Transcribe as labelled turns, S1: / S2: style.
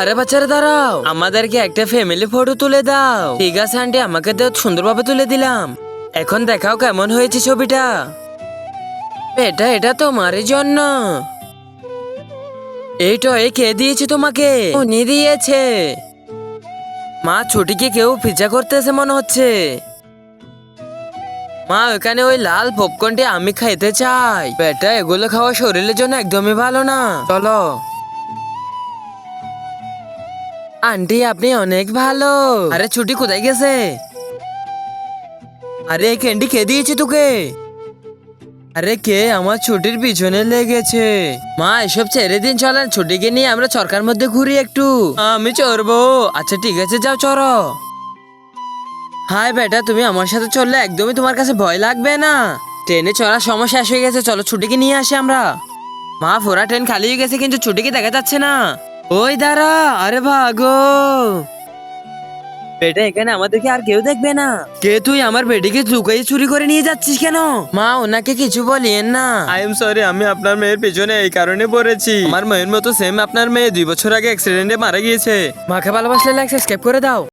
S1: আরে বাচ্চারা দাঁড়াও, আমাদেরকে একটা ফ্যামিলি ফটো তুলে দাও। ঠিক আছে আন্টি, আমাকে তো সুন্দরভাবে তুলে দিলাম। এখন দেখাও কেমন হয়েছে ছবিটা। এটা এটা তোমারই জন্য। এই তো, এই কে দিয়েছে তোমাকে? উনি দিয়েছে। মা, ছুটিকে কেউ পিজা করতেছে মনে হচ্ছে। মা, ওখানে ওই লাল পপকর্নটি আমি খাইতে চাই। বেটা, এগুলো খাওয়া শরীরের জন্য একদমই ভালো না। চলো। আন্টি, আপনি অনেক ভালো। আরে ছুটি কোথায় গেছে? আরে এই ক্যান্ডি কে দিয়েছে তোকে? আরে কে আমার ছুটির পিছনে লেগেছে? মা, এসব ছেড়ে দিন, চলেন ছুটিকে নিয়ে আমরা চরকার মধ্যে ঘুরি একটু। আমি চড়বো। আচ্ছা ঠিক আছে, যাও চড়ো। হাই বেটা, তুমি আমার সাথে চললে একদমই তোমার কাছে ভয় লাগবে না? ট্রেনে চড়ার সময় শেষ হয়ে গেছে, চলো ছুটিকে নিয়ে আসি আমরা। মা, পুরা ট্রেন খালি হয়ে গেছে কিন্তু ছুটিকে দেখা যাচ্ছে না। ওই দাঁড়া, আরে ভাগো। বেটা, এখানে আমাদেরকে আর কেউ দেখবে না। কে তুই? আমার বেটিকে লুকাই চুরি করে নিয়ে যাচ্ছিস কেন? মা, ওনাকে কিছু বলিয়েন না।
S2: আই এম সরি, আমি আপনার মেয়ের পেছনে এই কারণে পড়েছি। আমার মেয়ের মতো সেম আপনার মেয়ে 2 বছর আগে অ্যাক্সিডেন্টে মারা গিয়েছে।
S1: মাকে ভালোবাসলে লাইক সাবস্ক্রাইব করে দাও।